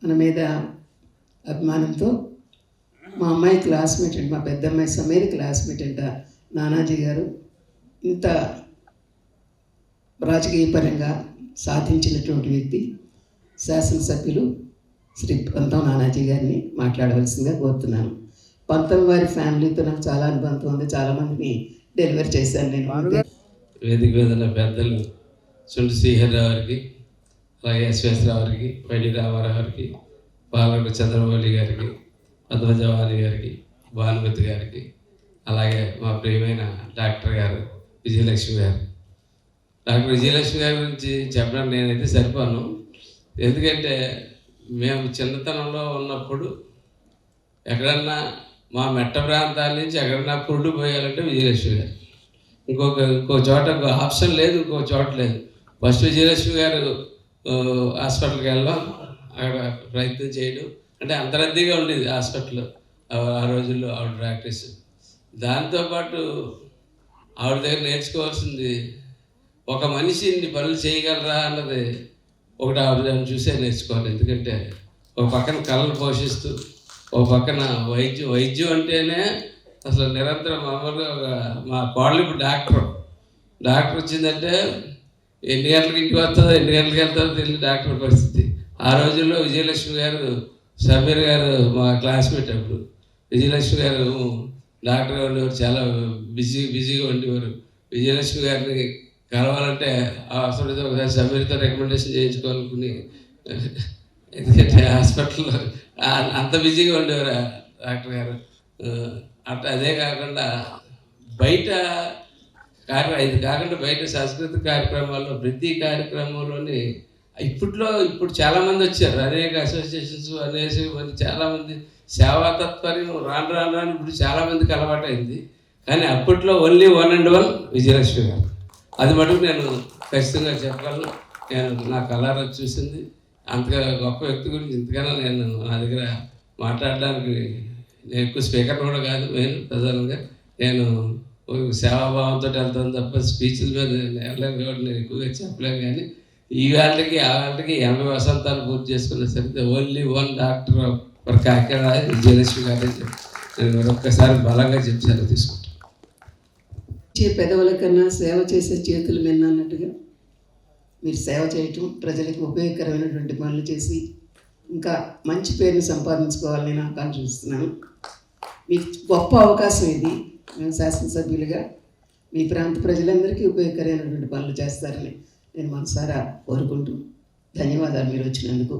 మన మీద అభిమానంతో మా అమ్మాయి క్లాస్మేట్ అండి, మా పెద్ద అమ్మాయి సమీర్ క్లాస్మేట్ అంట నానాజీ గారు ఇంత రాజకీయ పరంగా సాధించినటువంటి వ్యక్తి శాసనసభ్యులు శ్రీ పంతం నానాజీ గారిని మాట్లాడవలసిందిగా కోరుతున్నాను. పంతం వారి ఫ్యామిలీతో నాకు చాలా అనుబంధం ఉంది, చాలామందిని డెలివరీ చేశాను నేను. వేదిక మీద ఉన్న పెద్దలు చుండి శ్రీహరిరావు గారికి, అలాగే ఎస్వేశ్వరరావు గారికి, వైడి రామారావు గారికి, పాలకొండ చంద్రమౌళి గారికి, పద్మజవాణి గారికి, భానుమతి గారికి, అలాగే మా ప్రియమైన డాక్టర్ గారు విజయలక్ష్మి గారు. డాక్టర్ విజయలక్ష్మి గారి గురించి చెప్పడానికి నేనైతే సరిపోను. ఎందుకంటే మేము చిన్నతనంలో ఉన్నప్పుడు ఎక్కడన్నా మా మెట్ట ప్రాంతాల నుంచి ఎక్కడన్నా పురుడు పోయాలంటే విజయలక్ష్మి గారు, ఇంకో చోట ఆప్షన్ లేదు, ఇంకో చోట లేదు. ఫస్ట్ విజయలక్ష్మి గారు హాస్పిటల్కి వెళ్ళాం, అక్కడ ప్రయత్నం చేయడం, అంటే అంతరద్దీగా ఉండేది హాస్పిటల్ ఆ రోజుల్లో ఆవిడ ప్రాక్టీస్. దాంతోపాటు ఆవిడ దగ్గర నేర్చుకోవాల్సింది ఒక మనిషి ఇన్ని పనులు చేయగలరా అన్నది ఒకటి ఆవిడ చూసే నేర్చుకోవాలి. ఎందుకంటే ఒక పక్కన కళలు పోషిస్తూ, ఒక పక్కన వైద్యం అంటేనే అసలు నిరంతరం మామూలుగా మా కోడలు ఇప్పుడు డాక్టర్ వచ్చిందంటే ఎన్ని గంటలకు ఇంటికి వస్తుందో ఎన్ని గంటలకు వెళ్తుందో తెలియదు డాక్టర్ పరిస్థితి. ఆ రోజుల్లో విజయలక్ష్మి గారు, సమీర్ గారు మా క్లాస్మేట్. అప్పుడు విజయలక్ష్మి గారు డాక్టర్గా ఉండేవారు, చాలా బిజీగా ఉండేవారు. విజయలక్ష్మి గారిని కలవాలంటే అవసరం ఒకసారి సమీర్తో రికమెండేషన్ చేయించుకోవాలనుకుని, ఎందుకంటే హాస్పిటల్లో అంత బిజీగా ఉండేవారు డాక్టర్ గారు. అట్లా అదే కాకుండా బయట ఇది కాకుండా బయట సాంస్కృతిక కార్యక్రమాల్లో ప్రతి కార్యక్రమంలోని ఇప్పుడు చాలామంది వచ్చారు, అనేక అసోసియేషన్స్ అనేసి చాలామంది సేవా తత్పర్యం రాను ఇప్పుడు చాలామందికి అలవాటైంది. కానీ అప్పట్లో ఓన్లీ 1 and 1 విజయలక్ష్మి గారు. అది మటుకు నేను ఖచ్చితంగా చెప్పగలను. నేను నా కళారా చూసింది అంతగా గొప్ప వ్యక్తి గురించి ఇంతకన్నా నేను నా దగ్గర మాట్లాడడానికి నేను ఎక్కువ స్పీకర్ కూడా కాదు. నేను ప్రధానంగా నేను సేవాభావంతో వెళ్తాను తప్ప స్పీచ్ల మీద వెళ్ళలేను కాబట్టి నేను ఎక్కువగా చెప్పలేను. కానీ ఈ వేళకి ఆ వేళకి 80 వసంతాలు పూర్తి చేసుకున్న సరిగ్గా only 1 doctor for Kakinada Vijayalakshmi గారే నేను ఒక్కసారి బలంగా చెప్పాను తీసుకుంటాను. పెదవుల కన్నా సేవ చేసే చేతులు మిన్న అన్నట్టుగా మీరు సేవ చేయటం, ప్రజలకు ఉపయోగకరమైనటువంటి పనులు చేసి ఇంకా మంచి పేరుని సంపాదించుకోవాలని నేను ఆకాంక్షిస్తున్నాను. మీకు గొప్ప అవకాశం ఇది. మేము శాసనసభ్యులుగా మీ ప్రాంత ప్రజలందరికీ ఉపయోగకరమైనటువంటి పనులు చేస్తారని నేను మనసారా కోరుకుంటూ ధన్యవాదాలు మీరు వచ్చినందుకు.